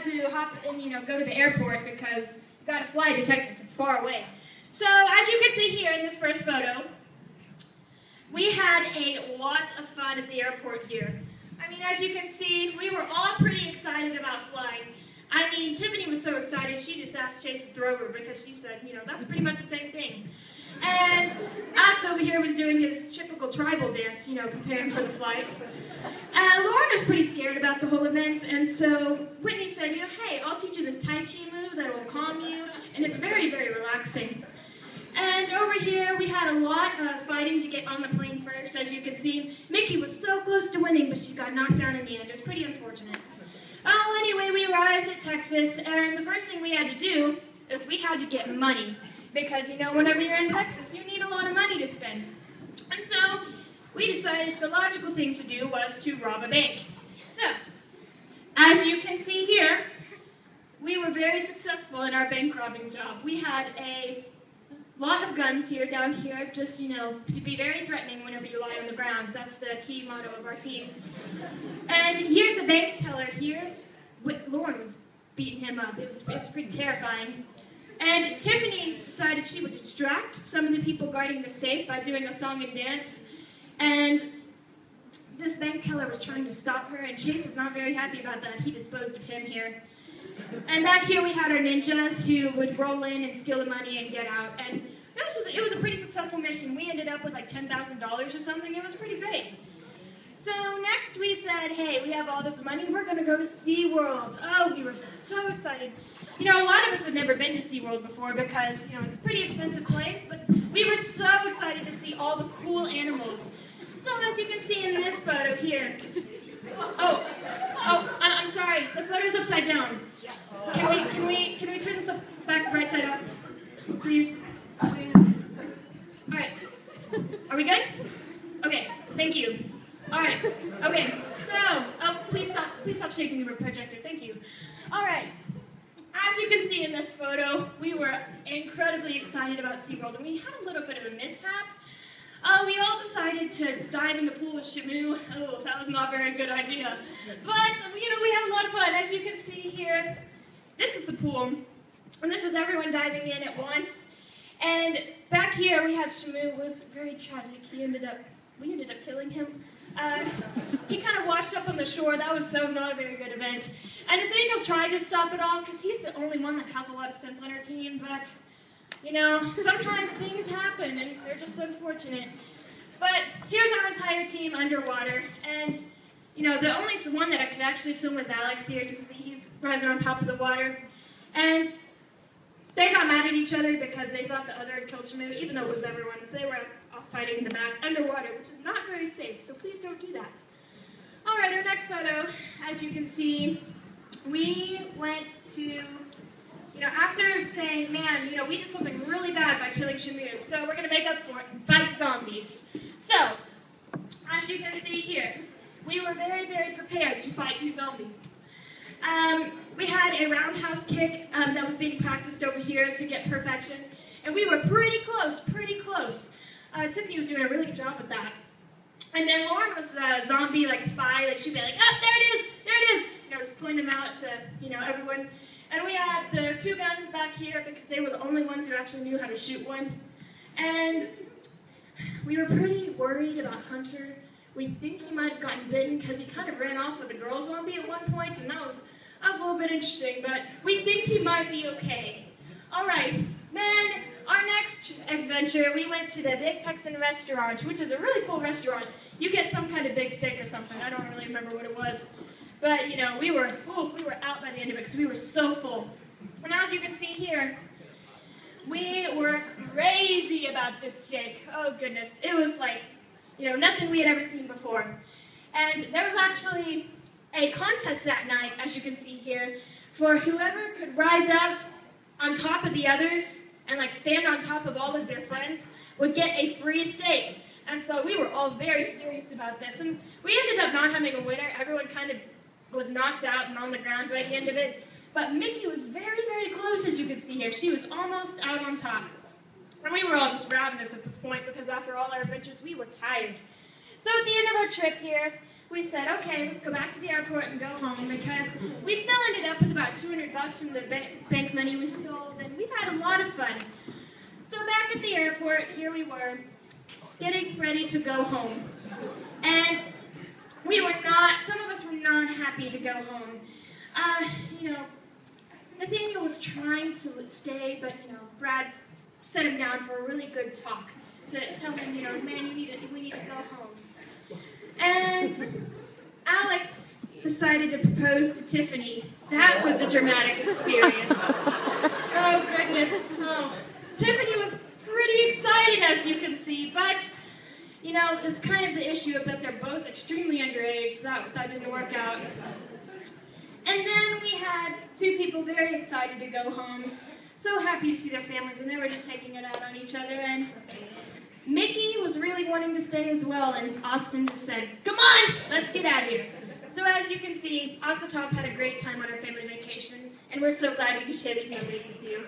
to hop and, go to the airport because we got to fly to Texas. It's far away. So as you can see here in this first photo, we had a lot of fun at the airport here. I mean, as you can see, we were all pretty excited about flying. I mean, Tiffany was so excited, she just asked Chase to throw her because she said, that's pretty much the same thing. And Alex over here was doing his typical tribal dance, preparing for the flight. Lauren was pretty scared about the whole event, and so Whitney said, hey, I'll teach you this Tai Chi move that will calm you, and it's very, very relaxing. And over here, we had a lot of fighting to get on the plane first, as you can see. Mickey was so close to winning, but she got knocked down in the end. It was pretty unfortunate. Well, anyway, we arrived at Texas, and the first thing we had to do is we had to get money. Because, whenever you're in Texas, you need a lot of money to spend. And so, we decided the logical thing to do was to rob a bank. So, as you can see here, we were very successful in our bank robbing job. We had a lot of guns here, down here, just, to be very threatening whenever you lie on the ground. That's the key motto of our team. And here's the bank teller here. Lauren was beating him up. It was pretty terrifying. And Tiffany decided she would distract some of the people guarding the safe by doing a song and dance. And this bank teller was trying to stop her, and Chase was not very happy about that. He disposed of him here. And back here we had our ninjas who would roll in and steal the money and get out. And it was a pretty successful mission. We ended up with like $10,000 or something. It was pretty great. So next we said, hey, we have all this money. We're going to go to SeaWorld. Oh, we were so excited. A lot of us have never been to SeaWorld before because, it's a pretty expensive place. But we were so excited to see all the cool animals. So as you can see in this photo here. Oh, I'm sorry. The photo's upside down. Can we turn this back right side up, please? All right. Are we good? Okay. Thank you. All right. Okay. So, please stop shaking the projector. Thank you. All right. As you can see in this photo, we were incredibly excited about SeaWorld, and we had a little bit of a mishap. We all decided to dive in the pool with Shamu. Oh, that was not a very good idea. But, we had a lot of fun. As you can see here, this is the pool. And this is everyone diving in at once. And back here, we had Shamu. It was very tragic. We ended up killing him. He kind of washed up on the shore. That was not a very good event. And Nathaniel tried to stop it all because he's the only one that has a lot of sense on our team. But, sometimes things happen and they're just unfortunate. But here's our entire team underwater. And, the only one that I could actually swim was Alex here. As you can see, he's rising on top of the water. And they got mad at each other because they thought the other had killed Shamu, even though it was everyone. So they were off fighting in the back underwater, which is not very safe. So please don't do that. All right, our next photo, as you can see, we went to, after saying, man, we did something really bad by killing Shamu, so we're going to make up for it and fight zombies. So, as you can see here, we were very, very prepared to fight these zombies. We had a roundhouse kick that was being practiced over here to get perfection, and we were pretty close, Tiffany was doing a really good job with that. And then Lauren was the zombie, spy, she'd be like, oh, there it is, just pointing them out to, everyone. And we had the two guns back here because they were the only ones who actually knew how to shoot one. And we were pretty worried about Hunter. We think he might have gotten bitten because he kind of ran off with a girl zombie at one point, and that was a little bit interesting, but we think he might be okay. All right, then our next adventure, we went to the Big Texan Restaurant, which is a really cool restaurant. You get some kind of big steak or something. I don't really remember what it was. But, we were out by the end of it because we were so full. And as you can see here, we were crazy about this steak. Oh, goodness. It was nothing we had ever seen before. And there was actually a contest that night, as you can see here, for whoever could rise out on top of the others and stand on top of all of their friends would get a free steak. And so we were all very serious about this. And we ended up not having a winner. Everyone kind of was knocked out and on the ground by the end of it. But Mickey was very, very close, as you can see here. She was almost out on top. And we were all just ravenous at this point because after all our adventures, we were tired. So at the end of our trip here, we said, okay, let's go back to the airport and go home because we still ended up with about about 200 bucks from the bank money we stole, and we've had a lot of fun. So back at the airport, here we were, getting ready to go home. And we were not, some of us were not happy to go home. You know, Nathaniel was trying to stay, but, you know, Brad set him down for a really good talk to tell him, you know, man, we need to go home. And Alex decided to propose to Tiffany. That was a dramatic experience. Oh, goodness. Oh. Tiffany was pretty excited, as you can see, but, you know, it's kind of the issue of that they're both extremely underage, so that didn't work out. And then we had two people very excited to go home, so happy to see their families, and they were just taking it out on each other, and Mickey was really wanting to stay as well, and Austin just said, come on, let's get out of here. So as you can see, Off the Top had a great time on our family vacation, and we're so glad we could share these memories with you.